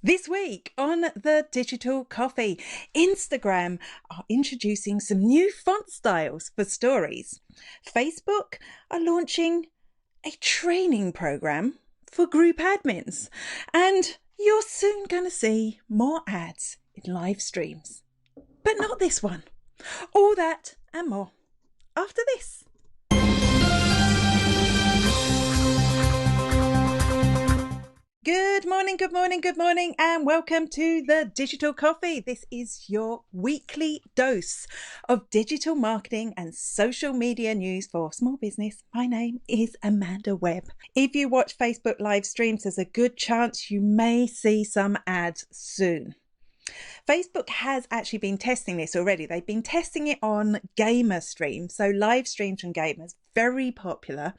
This week on the Digital Coffee, Instagram are introducing some new font styles for stories. Facebook are launching a training program for group admins. And you're soon going to see more ads in live streams. But not this one. All that and more after this. Good morning, and welcome to the Digital Coffee. This is your weekly dose of digital marketing and social media news for small business. My name is Amanda Webb. If you watch Facebook live streams, there's a good chance you may see some ads soon. Facebook has actually been testing this already. They've been testing it on gamer streams, so live streams from gamers, very popular.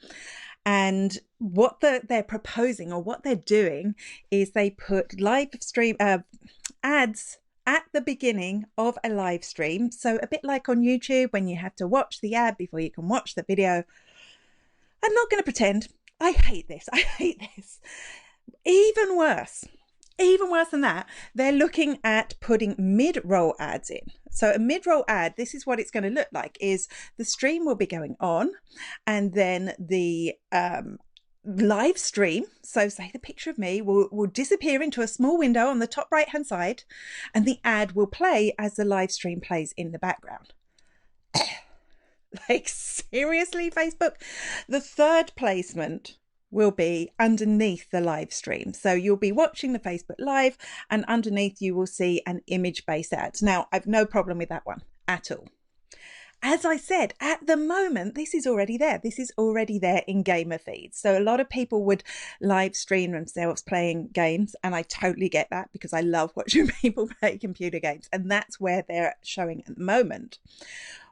And what they're proposing, or what they're doing, is they put live stream ads at the beginning of a live stream. So a bit like on YouTube when you have to watch the ad before you can watch the video. I'm not going to pretend. I hate this. Even worse than that, they're looking at putting mid-roll ads in. So a mid-roll ad, this is what it's going to look like, is the stream will be going on, and then the live stream, so say the picture of me, will disappear into a small window on the top right-hand side, and the ad will play as the live stream plays in the background. Like, seriously, Facebook? The third placement will be underneath the live stream. So you'll be watching the Facebook Live, and underneath you will see an image-based ad. Now, I've no problem with that one at all. As I said, at the moment, this is already there. This is already there in gamer feeds. So a lot of people would live stream themselves playing games, and I totally get that because I love watching people play computer games, and that's where they're showing at the moment.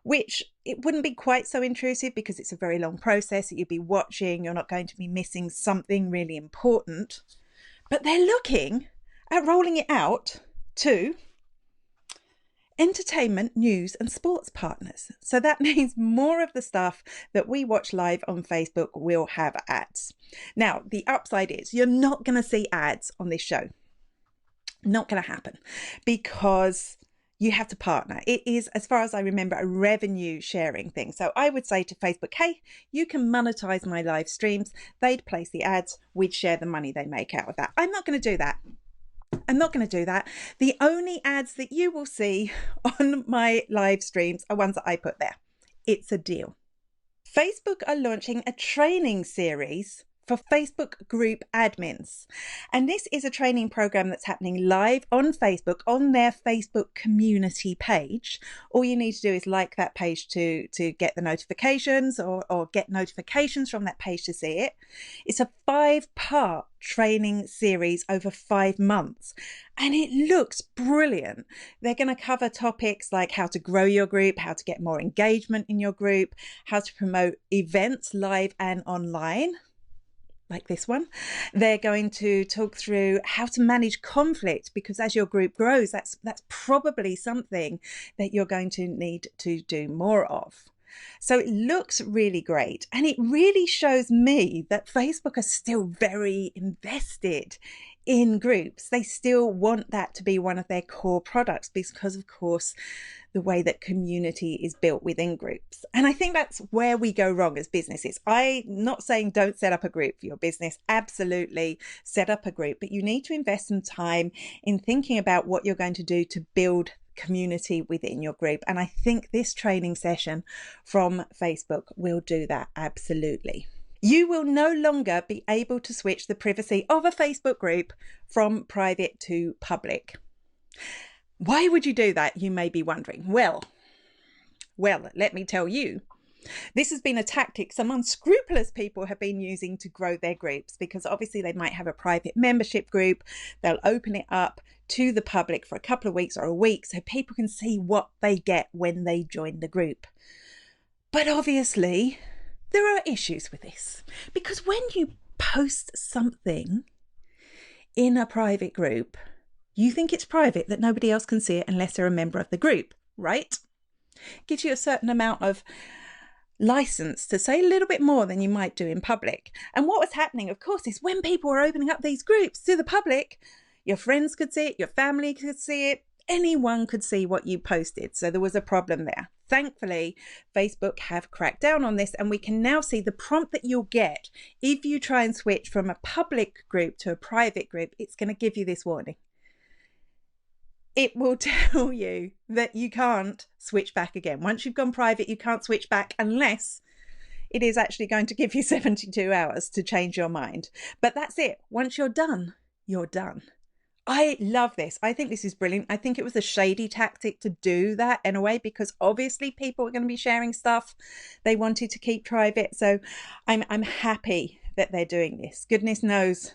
Which it wouldn't be quite so intrusive because it's a very long process that you'd be watching. You're not going to be missing something really important. But they're looking at rolling it out to entertainment, news and sports partners. So that means more of the stuff that we watch live on Facebook will have ads. Now, the upside is you're not going to see ads on this show. Not going to happen because you have to partner. It is, as far as I remember, a revenue sharing thing. So I would say to Facebook, hey, you can monetize my live streams. They'd place the ads. We'd share the money they make out of that. I'm not going to do that. The only ads that you will see on my live streams are ones that I put there. It's a deal. Facebook are launching a training series for Facebook group admins. And this is a training program that's happening live on Facebook, on their Facebook community page. All you need to do is like that page to get the notifications or get notifications from that page to see it. It's a 5-part training series over 5 months, and it looks brilliant. They're going to cover topics like how to grow your group, how to get more engagement in your group, how to promote events live and online, like this one. They're going to talk through how to manage conflict, because as your group grows, that's probably something that you're going to need to do more of. So it looks really great, and it really shows me that Facebook are still very invested in groups. They still want that to be one of their core products because, of course, the way that community is built within groups. And I think that's where we go wrong as businesses. I'm not saying don't set up a group for your business. Absolutely set up a group, but you need to invest some time in thinking about what you're going to do to build community within your group. And I think this training session from Facebook will do that. Absolutely. You will no longer be able to switch the privacy of a Facebook group from private to public. Why would you do that? You may be wondering. Well, let me tell you. This has been a tactic some unscrupulous people have been using to grow their groups, because obviously they might have a private membership group. They'll open it up to the public for a couple of weeks or a week so people can see what they get when they join the group. But obviously there are issues with this, because when you post something in a private group, you think it's private, that nobody else can see it unless they're a member of the group, right? Gives you a certain amount of license to say a little bit more than you might do in public. And what was happening, of course, is when people were opening up these groups to the public, Your friends could see it, your family could see it, anyone could see what you posted. So there was a problem there. Thankfully, Facebook have cracked down on this, and we can now see the prompt that you'll get if you try and switch from a public group to a private group. It's going to give you this warning. It will tell you that you can't switch back again. Once you've gone private, you can't switch back unless it is actually going to give you 72 hours to change your mind. But that's it. Once you're done, you're done. I love this. I think this is brilliant. I think it was a shady tactic to do that in a way, because obviously people are going to be sharing stuff they wanted to keep private. So I'm happy that they're doing this. Goodness knows.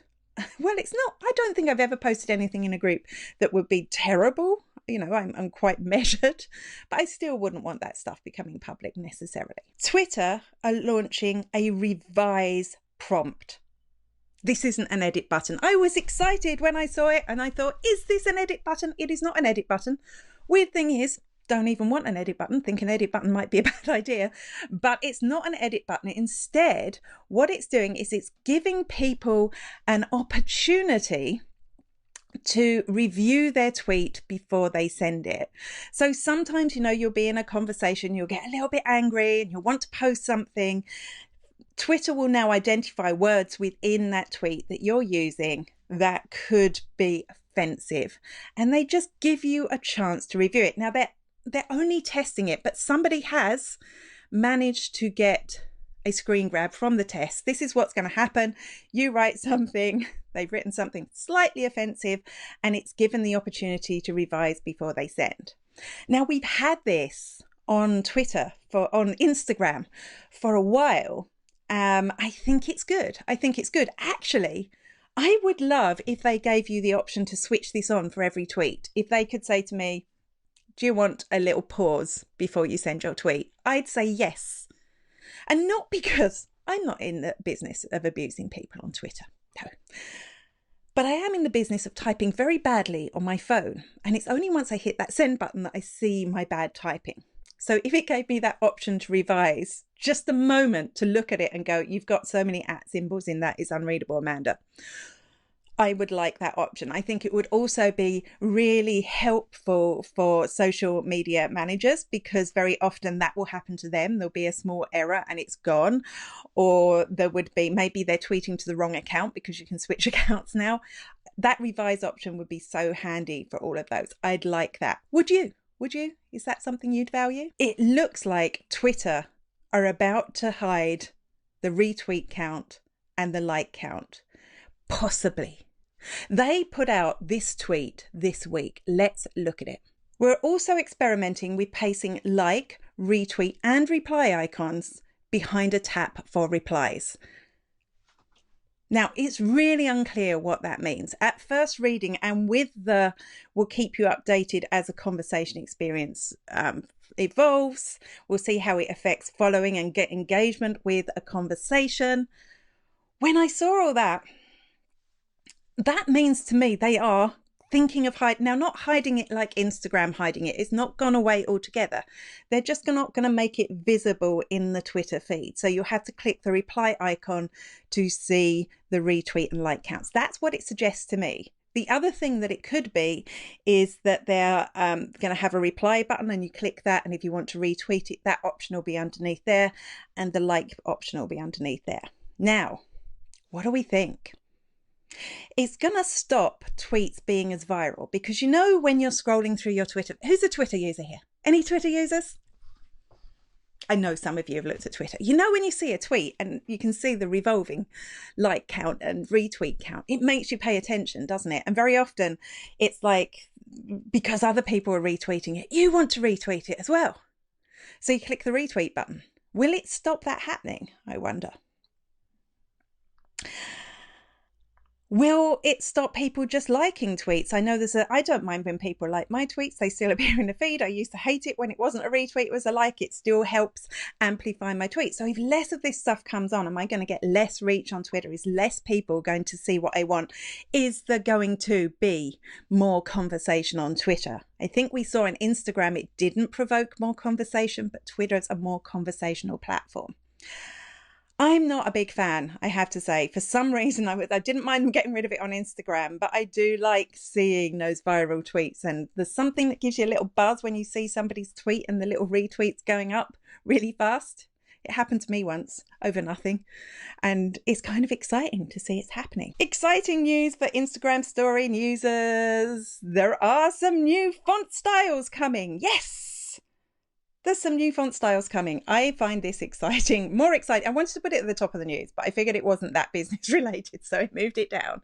Well, it's not, I don't think I've ever posted anything in a group that would be terrible. You know, I'm quite measured, but I still wouldn't want that stuff becoming public necessarily. Twitter are launching a revise prompt. This isn't an edit button. I was excited when I saw it and I thought, is this an edit button? It is not an edit button. Weird thing is, don't even want an edit button, think an edit button might be a bad idea, but it's not an edit button. Instead, what it's doing is it's giving people an opportunity to review their tweet before they send it. So sometimes, you know, you'll be in a conversation, you'll get a little bit angry and you'll want to post something. Twitter will now identify words within that tweet that you're using that could be offensive, and they just give you a chance to review it. Now they're only testing it, but somebody has managed to get a screen grab from the test. This is what's going to happen. You write something, they've written something slightly offensive, and it's given the opportunity to revise before they send. Now, we've had this on Twitter, on Instagram for a while. I think it's good. Actually, I would love if they gave you the option to switch this on for every tweet. If they could say to me, do you want a little pause before you send your tweet? I'd say yes. And not because I'm not in the business of abusing people on Twitter. No. But I am in the business of typing very badly on my phone. And it's only once I hit that send button that I see my bad typing. So if it gave me that option to revise, just a moment to look at it and go, you've got so many @ symbols in that, it's unreadable, Amanda. I would like that option. I think it would also be really helpful for social media managers, because very often that will happen to them. There'll be a small error and it's gone. Or there would be, maybe they're tweeting to the wrong account, because you can switch accounts now. That revise option would be so handy for all of those. I'd like that. Would you? Would you? Is that something you'd value? It looks like Twitter are about to hide the retweet count and the like count. Possibly. They put out this tweet this week. Let's look at it. We're also experimenting with pasting like, retweet and reply icons behind a tab for replies. Now, it's really unclear what that means. At first reading, and with the we'll keep you updated as a conversation experience evolves. We'll see how it affects following and get engagement with a conversation. When I saw all that, that means to me they are thinking of hiding. Now, not hiding it like Instagram hiding it. It's not gone away altogether. They're just not going to make it visible in the Twitter feed. So you'll have to click the reply icon to see the retweet and like counts. That's what it suggests to me. The other thing that it could be is that they're going to have a reply button, and you click that. And if you want to retweet it, that option will be underneath there, and the like option will be underneath there. Now, what do we think? It's going to stop tweets being as viral, because you know when you're scrolling through your Twitter, who's a Twitter user here? Any Twitter users? I know some of you have looked at Twitter. You know when you see a tweet and you can see the revolving like count and retweet count, it makes you pay attention, doesn't it? And very often it's like, because other people are retweeting it, you want to retweet it as well. So you click the retweet button. Will it stop that happening? I wonder. Will it stop people just liking tweets? I know I don't mind when people like my tweets. They still appear in the feed. I used to hate it when it wasn't a retweet, it was a like. It still helps amplify my tweets. So if less of this stuff comes on, am I going to get less reach on Twitter? Is less people going to see what I want? Is there going to be more conversation on Twitter? I think we saw on Instagram it didn't provoke more conversation, but Twitter is a more conversational platform. I'm not a big fan, I have to say. For some reason, I didn't mind getting rid of it on Instagram, but I do like seeing those viral tweets. And there's something that gives you a little buzz when you see somebody's tweet and the little retweets going up really fast. It happened to me once over nothing, and it's kind of exciting to see it's happening. Exciting news for Instagram story users. There are some new font styles coming. Yes! There's some new font styles coming. I find this exciting, more exciting. I wanted to put it at the top of the news, but I figured it wasn't that business related, so I moved it down.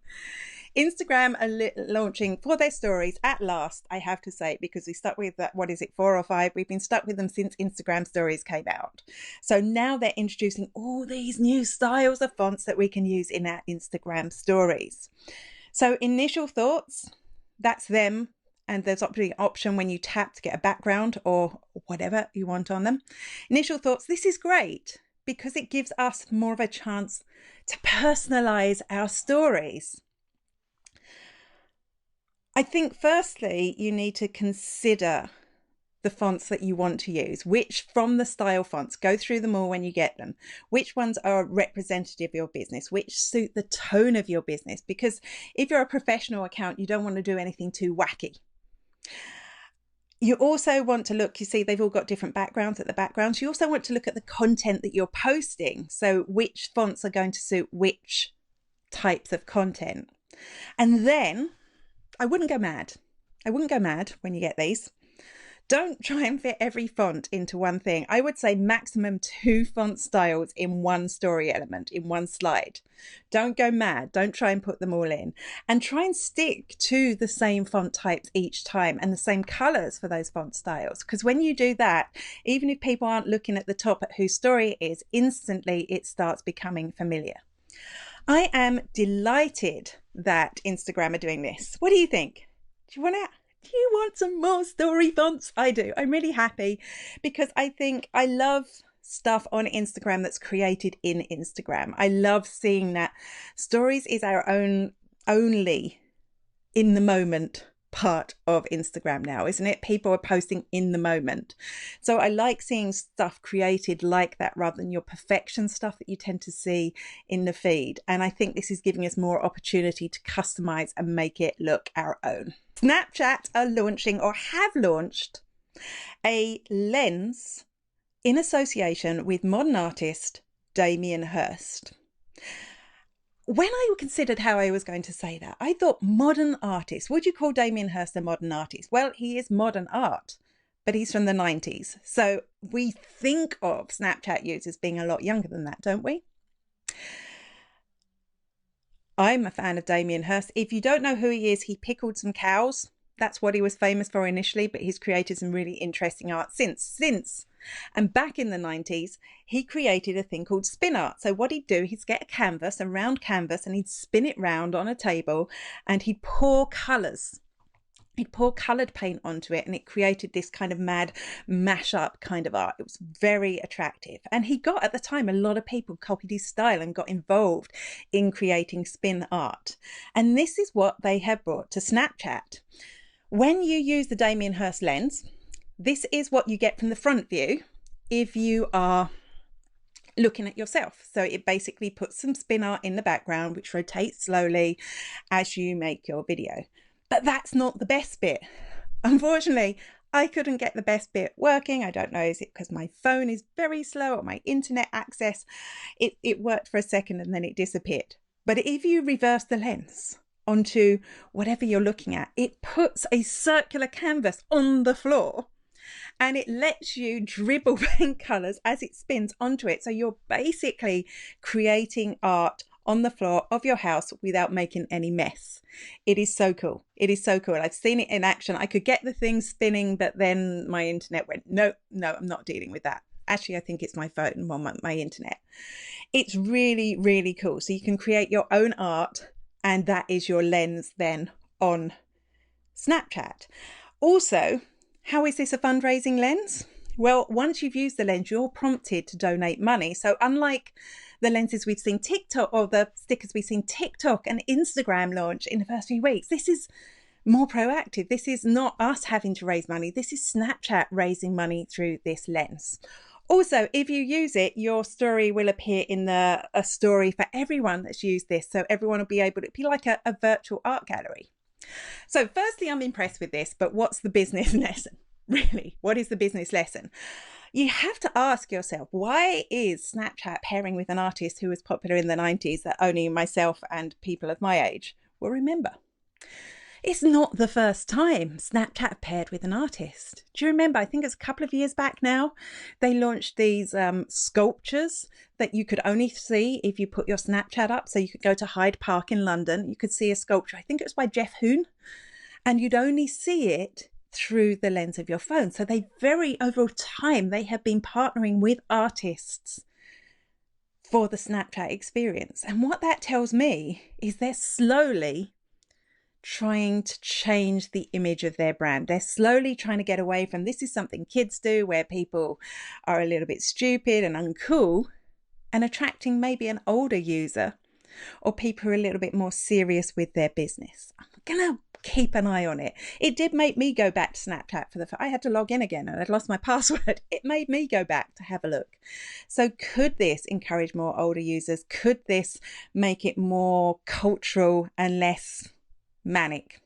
Instagram are launching for their stories at last, I have to say, because we stuck with that, 4 or 5? We've been stuck with them since Instagram stories came out. So now they're introducing all these new styles of fonts that we can use in our Instagram stories. So initial thoughts, that's them. And there's an option when you tap to get a background or whatever you want on them. Initial thoughts, this is great because it gives us more of a chance to personalize our stories. I think firstly, you need to consider the fonts that you want to use, which from the style fonts, go through them all when you get them, which ones are representative of your business, which suit the tone of your business. Because if you're a professional account, you don't want to do anything too wacky. You also want to look, you see they've all got different backgrounds at the backgrounds. You also want to look at the content that you're posting. So which fonts are going to suit which types of content. And then I wouldn't go mad. I wouldn't go mad when you get these. Don't try and fit every font into one thing. I would say maximum 2 font styles in one story element, in one slide. Don't go mad. Don't try and put them all in. And try and stick to the same font types each time and the same colors for those font styles. Because when you do that, even if people aren't looking at the top at whose story it is, instantly it starts becoming familiar. I am delighted that Instagram are doing this. What do you think? Do you want some more story fonts? I do. I'm really happy because I think I love stuff on Instagram that's created in Instagram. I love seeing that stories is our only in the moment part of Instagram now, isn't it? People are posting in the moment. So I like seeing stuff created like that rather than your perfection stuff that you tend to see in the feed. And I think this is giving us more opportunity to customize and make it look our own. Snapchat are launching or have launched a lens in association with modern artist Damien Hirst. When I considered how I was going to say that, I thought modern artist. Would you call Damien Hirst a modern artist? Well, he is modern art, but he's from the 90s. So we think of Snapchat users being a lot younger than that, don't we? I'm a fan of Damien Hirst. If you don't know who he is, he pickled some cows. That's what he was famous for initially, but he's created some really interesting art since. And back in the 90s, he created a thing called spin art. So what he'd do, he'd get a canvas, a round canvas, and he'd spin it round on a table and he'd pour colours. He'd pour coloured paint onto it and it created this kind of mad mash-up kind of art. It was very attractive. And he got, at the time, a lot of people copied his style and got involved in creating spin art. And this is what they have brought to Snapchat. When you use the Damien Hirst lens, this is what you get from the front view if you are looking at yourself. So it basically puts some spin art in the background, which rotates slowly as you make your video. But that's not the best bit. Unfortunately, I couldn't get the best bit working. I don't know, is it because my phone is very slow or my internet access? It worked for a second and then it disappeared. But if you reverse the lens onto whatever you're looking at, it puts a circular canvas on the floor and it lets you dribble paint colours as it spins onto it. So you're basically creating art on the floor of your house without making any mess. It is so cool. It is so cool. I've seen it in action. I could get the thing spinning, but then my internet went, no, I'm not dealing with that. Actually, I think it's my phone, my internet. It's really, really cool. So you can create your own art and that is your lens then on Snapchat. Also, how is this a fundraising lens? Well, once you've used the lens, you're prompted to donate money. So unlike the lenses we've seen TikTok or the stickers we've seen TikTok and Instagram launch in the first few weeks, this is more proactive. This is not us having to raise money. This is Snapchat raising money through this lens. Also, if you use it, your story will appear in a story for everyone that's used this. So everyone will be able to be like a virtual art gallery. So firstly, I'm impressed with this, but what's the business lesson? Really, what is the business lesson? You have to ask yourself, why is Snapchat pairing with an artist who was popular in the 90s that only myself and people of my age will remember? It's not the first time Snapchat paired with an artist. Do you remember? I think it's a couple of years back now. They launched these sculptures that you could only see if you put your Snapchat up. So you could go to Hyde Park in London. You could see a sculpture. I think it was by Jeff Hoon. And you'd only see it through the lens of your phone. So over time, they have been partnering with artists for the Snapchat experience. And what that tells me is they're slowly trying to change the image of their brand. They're slowly trying to get away from, this is something kids do where people are a little bit stupid and uncool, and attracting maybe an older user or people who are a little bit more serious with their business. I'm gonna keep an eye on it. It did make me go back to Snapchat I had to log in again and I'd lost my password. It made me go back to have a look. So could this encourage more older users? Could this make it more cultural and less manic?